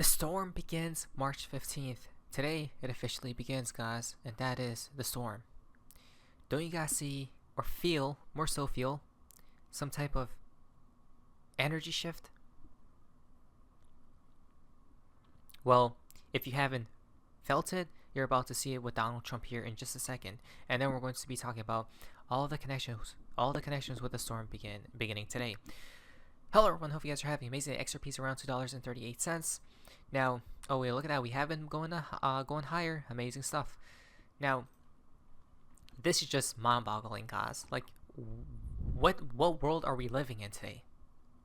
The storm begins March 15th. Today it officially begins, guys, and that is the storm. Don't you guys see or feel, more so feel, some type of energy shift? Well, if you haven't felt it, you're about to see it with Donald Trump here in just a second. And then we're going to be talking about all the connections with the storm beginning today. Hello everyone, hope you guys are having an amazing day. XRP is around $2.38. Now, oh wait, look at that. We have been going higher. Amazing stuff. Now, this is just mind-boggling, guys. Like, what world are we living in today?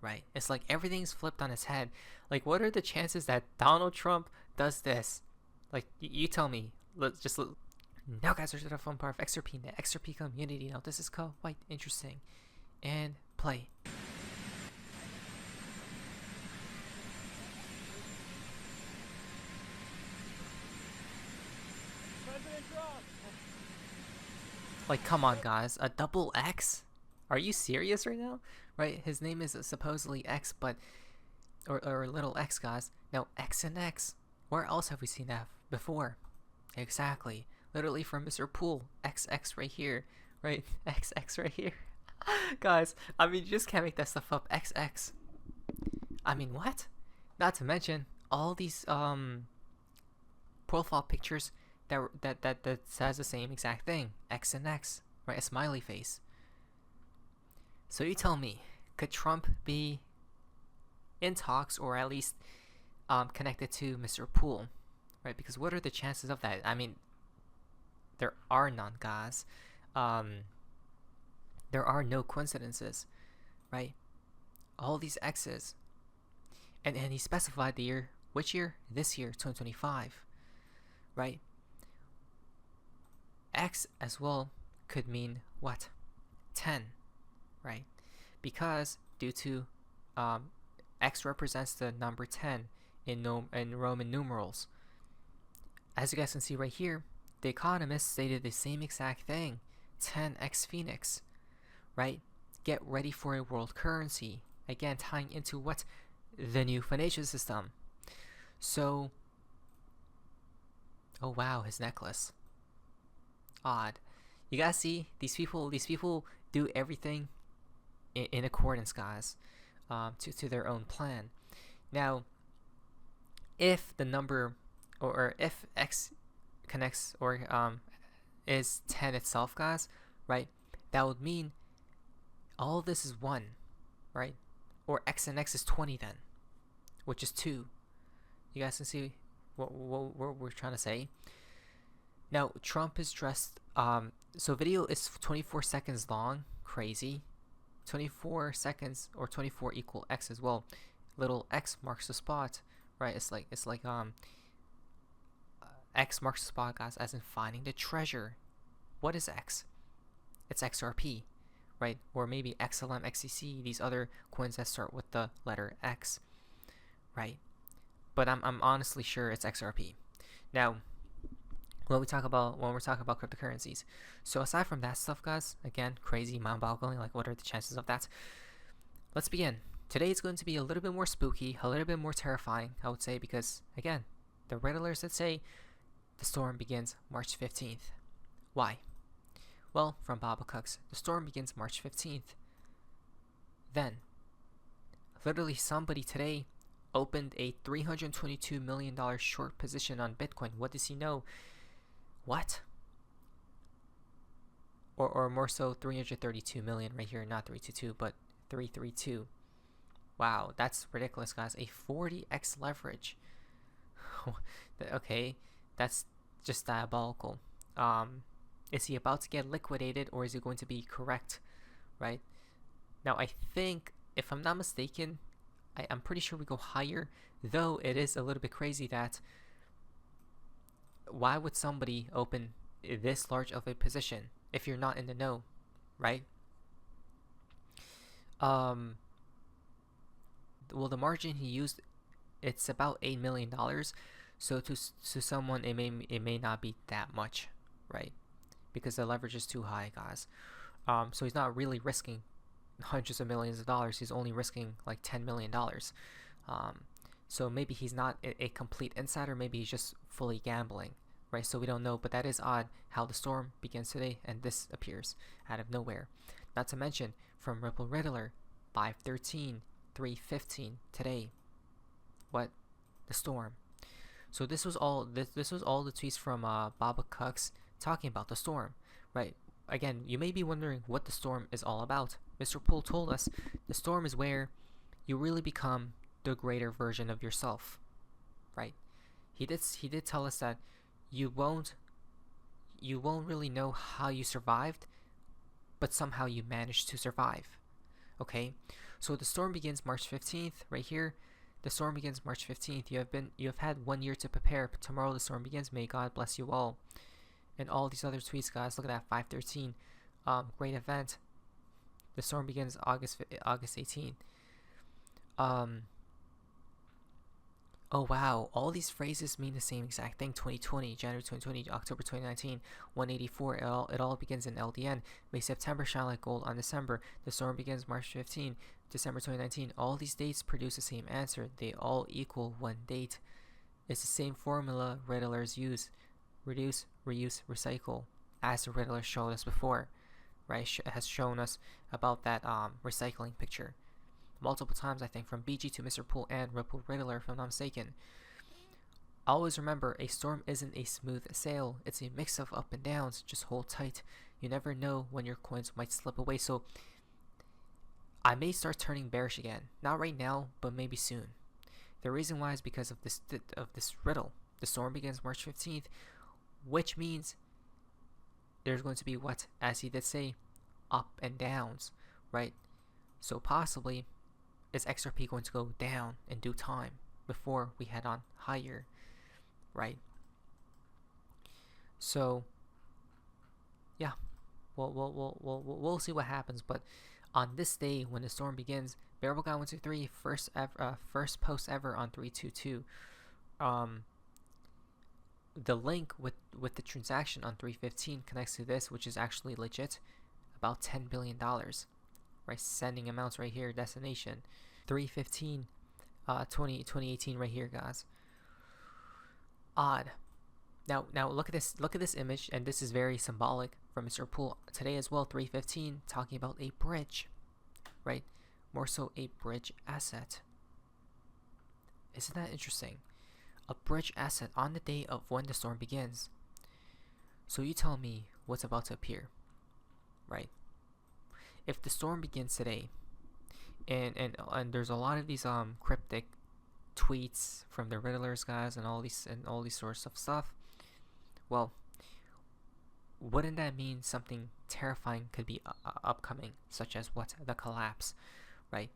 Right? It's like everything's flipped on its head. Like, what are the chances that Donald Trump does this? Like, you tell me. Now, guys, there's a fun part of XRP, the XRP community. Now, this is quite interesting. And play. Like, come on, guys, a double X? Are you serious right now? Right, his name is supposedly X, but or little X, guys. Now, X and X. Where else have we seen that before? Exactly, literally from Mr. Pool. XX right here, right? XX right here. Guys, I mean, you just can't make that stuff up. XX. I mean, what? Not to mention all these profile pictures that says the same exact thing, X and X, right? A smiley face. So you tell me, could Trump be in talks or at least connected to Mr. Poole, right? Because what are the chances of that? I mean, there are none, guys. There are no coincidences, right? All these X's, and he specified the year. Which year? This year, 2025, right? X as well could mean what? 10, right? Because due to X represents the number 10 in Roman numerals. As you guys can see right here, The Economist stated the same exact thing. 10x Phoenix, right? Get ready for a world currency. Again, tying into what? The new financial system. So, oh wow, his necklace. Odd. You guys see, these people do everything in accordance, guys, to their own plan. Now, if the number or if X connects or is 10 itself, guys, right, that would mean all of this is 1, right? Or X and X is 20 then, which is 2. You guys can see what we're trying to say. Now, Trump is dressed, so video is 24 seconds long, crazy. 24 seconds or 24 equal X as well. Little X marks the spot, right? It's like X marks the spot, guys, as in finding the treasure. What is X? It's XRP, right? Or maybe XLM, XCC, these other coins that start with the letter X, right? But I'm honestly sure it's XRP. Now, when we're talking about cryptocurrencies. So aside from that stuff, guys, again, crazy, mind-boggling, like what are the chances of that? Let's begin. Today it's going to be a little bit more spooky, a little bit more terrifying, I would say, because again, the red alerts that say the storm begins March 15th. Why? Well, from Baba Cooks, the storm begins March 15th. Then, literally somebody today opened a $322 million short position on Bitcoin. What does he know? What? Or more so 332 million right here, not 322, but 332. Wow, that's ridiculous, guys. A 40x leverage. Okay, that's just diabolical. Is he about to get liquidated or is he going to be correct? Right? Now, I think, if I'm not mistaken, I'm pretty sure we go higher, though it is a little bit crazy that why would somebody open this large of a position if you're not in the know, right? Well, the margin he used, it's about $8 million. So to someone, it may not be that much, right? Because the leverage is too high, guys. So he's not really risking hundreds of millions of dollars. He's only risking like $10 million. So maybe he's not a complete insider, maybe he's just fully gambling, right? So we don't know, but that is odd how the storm begins today and this appears out of nowhere. Not to mention from Ripple Riddler, 513, 315 today. What? The storm. So this was all the tweets from Baba Cux talking about the storm, right? Again, you may be wondering what the storm is all about. Mr. Poole told us the storm is where you really become the greater version of yourself, right? He did tell us that you won't really know how you survived, but somehow you managed to survive. Okay, so the storm begins March 15th, right here. The storm begins March 15th. You have had 1 year to prepare. But tomorrow the storm begins. May God bless you all. And all these other tweets, guys. Look at that, 513. Great event. The storm begins August 18th. Oh wow, all these phrases mean the same exact thing. 2020, January 2020, October 2019, 184. It all begins in LDN. May September shine like gold on December. The storm begins March 15, December 2019. All these dates produce the same answer. They all equal one date. It's the same formula Riddlers use: reduce, reuse, recycle, as the Riddler showed us before, right? Has shown us about that recycling picture multiple times, I think, from BG to Mr. Poole and Ripple Riddler, if I'm not mistaken. Always remember, a storm isn't a smooth sail. It's a mix of up and downs. Just hold tight. You never know when your coins might slip away. So I may start turning bearish again. Not right now, but maybe soon. The reason why is because of this riddle. The storm begins March 15th, which means there's going to be what, as he did say, up and downs, right? So possibly, is XRP going to go down in due time before we head on higher, right? So yeah, we'll see what happens. But on this day, when the storm begins, Bearable Guy 123, first post ever on 322. The link with the transaction on 315 connects to this, which is actually legit, about $10 billion. Right, sending amounts right here, destination 315 2018 right here, guys. Odd. Now look at this image, and this is very symbolic from Mr. Poole today as well. 315 talking about a bridge, right? More so a bridge asset. Isn't that interesting? A bridge asset on the day of when the storm begins. So you tell me what's about to appear, right? If the storm begins today, and there's a lot of these cryptic tweets from the Riddlers, guys, and all these sorts of stuff, well, wouldn't that mean something terrifying could be upcoming, such as what? The collapse, right?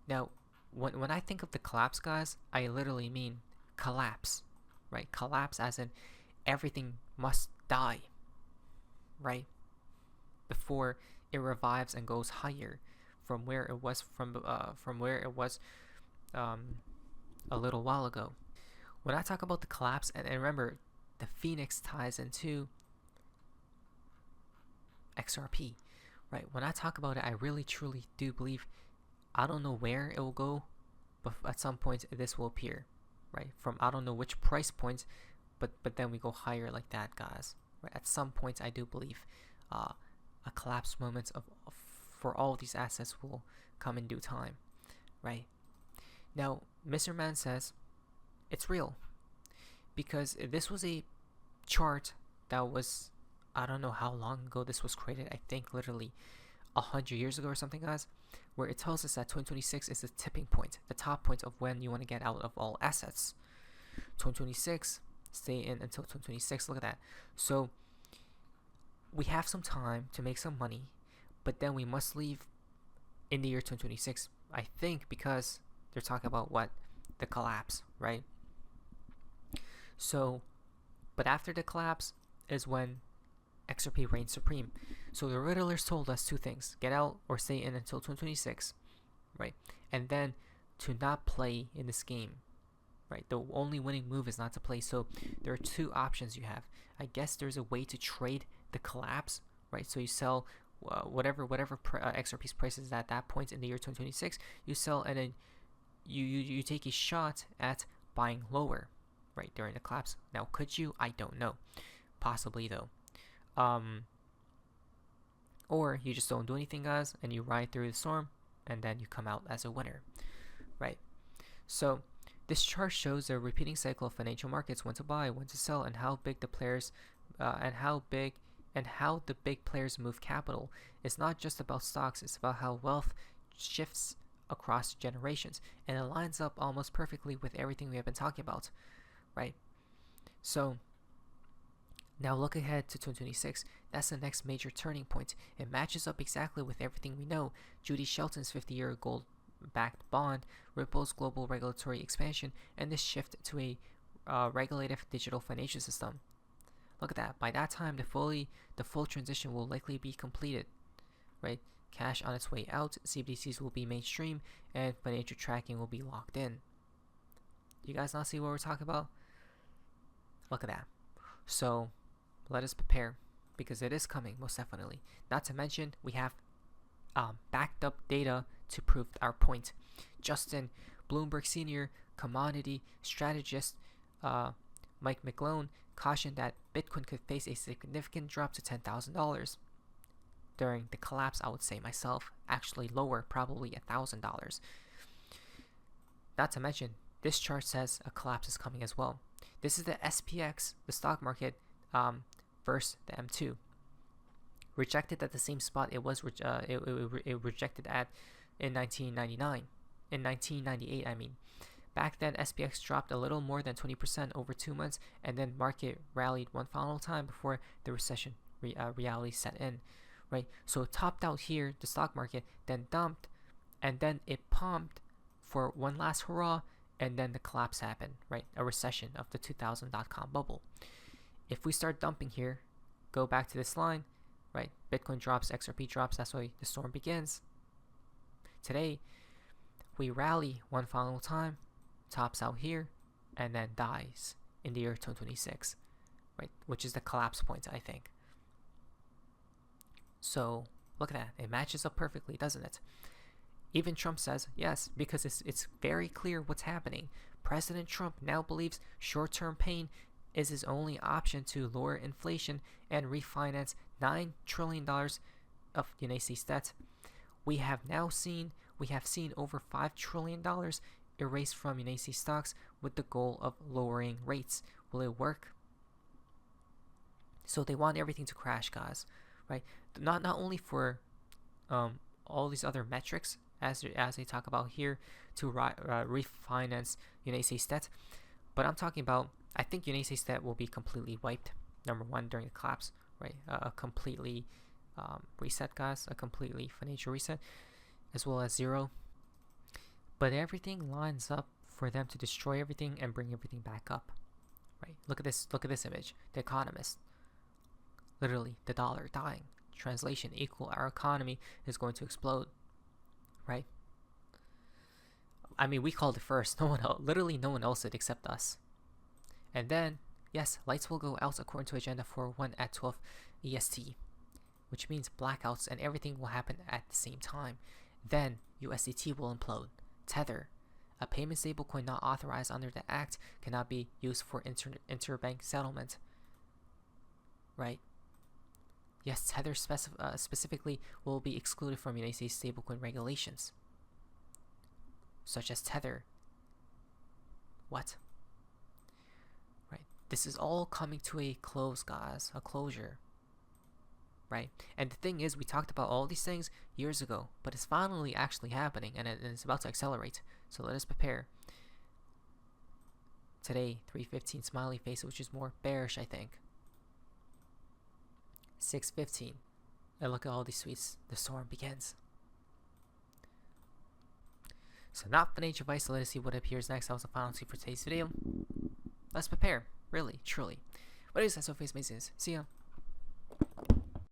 Now, when I think of the collapse, guys, I literally mean collapse, right? Collapse as in everything must die, right? Before it revives and goes higher from where it was a little while ago. When I talk about the collapse, and remember, the Phoenix ties into XRP, right? When I talk about it, I really truly do believe, I don't know where it will go, but at some point this will appear, right? From I don't know which price points, but then we go higher like that, guys. Right? At some point, I do believe a collapse moment for all these assets will come in due time, right? Now, Mr. Man says it's real because this was a chart that was, I don't know how long ago this was created. I think literally 100 years ago or something, guys, where it tells us that 2026 is the tipping point, the top point of when you want to get out of all assets. 2026, stay in until 2026. Look at that. So we have some time to make some money, but then we must leave in the year 2026, I think, because they're talking about what? The collapse, right? So, but after the collapse is when XRP reigns supreme. So the Riddlers told us two things: get out or stay in until 2026, right? And then to not play in this game, right? The only winning move is not to play. So there are two options you have. I guess there's a way to trade the collapse, right? So you sell whatever XRP's price is at that point in the year 2026, you sell, and then you take a shot at buying lower, right, during the collapse. Now, could you? I don't know. Possibly though. Or you just don't do anything, guys, and you ride through the storm, and then you come out as a winner, right? So this chart shows a repeating cycle of financial markets: when to buy, when to sell, and how big the players, and how the big players move capital. It's not just about stocks; it's about how wealth shifts across generations, and it lines up almost perfectly with everything we have been talking about, right? So now look ahead to 2026. That's the next major turning point. It matches up exactly with everything we know: Judy Shelton's 50-year gold-backed bond, Ripple's global regulatory expansion, and this shift to a regulative digital financial system. Look at that. By that time, the full transition will likely be completed, right? Cash on its way out, CBDCs will be mainstream, and financial tracking will be locked in. You guys not see what we're talking about? Look at that. So let us prepare, because it is coming, most definitely. Not to mention, we have backed up data to prove our point. Justin Bloomberg Senior, commodity strategist Mike McGlone, cautioned that Bitcoin could face a significant drop to $10,000 during the collapse. I would say myself, actually lower, probably $1,000. Not to mention, this chart says a collapse is coming as well. This is the SPX, the stock market, versus the M2. Rejected at the same spot it was it rejected at in 1998, I mean. Back then, SPX dropped a little more than 20% over 2 months, and then market rallied one final time before the recession reality set in, right? So it topped out here, the stock market, then dumped, and then it pumped for one last hurrah, and then the collapse happened, right? A recession of the 2000 dot-com bubble. If we start dumping here, go back to this line, right? Bitcoin drops, XRP drops, that's why the storm begins. Today, we rally one final time, tops out here, and then dies in the year 2026, right? Which is the collapse point, I think. So look at that. It matches up perfectly, doesn't it? Even Trump says yes, because it's very clear what's happening. President Trump now believes short-term pain is his only option to lower inflation and refinance $9 trillion of United States debt. We have seen over $5 trillion erased from United States stocks with the goal of lowering rates. Will it work? So they want everything to crash, guys, right? Not only for all these other metrics as they talk about here to refinance United States debt, but I'm talking about, I think United States debt will be completely wiped. Number one, during the collapse, right? A completely reset, guys, a completely financial reset, as well as zero. But everything lines up for them to destroy everything and bring everything back up, right? Look at this image. The Economist, literally the dollar dying. Translation equal, our economy is going to explode, right? I mean, we called it first. Literally no one else did except us. And then, yes, lights will go out according to agenda 4.1 at 12 EST, which means blackouts and everything will happen at the same time. Then USDT will implode. Tether, a payment stablecoin not authorized under the Act, cannot be used for interbank settlement, right? Yes, Tether specifically will be excluded from United States stablecoin regulations, such as Tether. What? Right. This is all coming to a close, guys. A closure. Right. And the thing is, we talked about all these things years ago, but it's finally actually happening, and it's about to accelerate. So let us prepare. Today, 315 smiley face, which is more bearish, I think. 615. And look at all these tweets. The storm begins. So not financial advice, so let us see what appears next. That was the final tweet for today's video. Let's prepare. Really, truly. But anyways, that's all face amazing. See ya.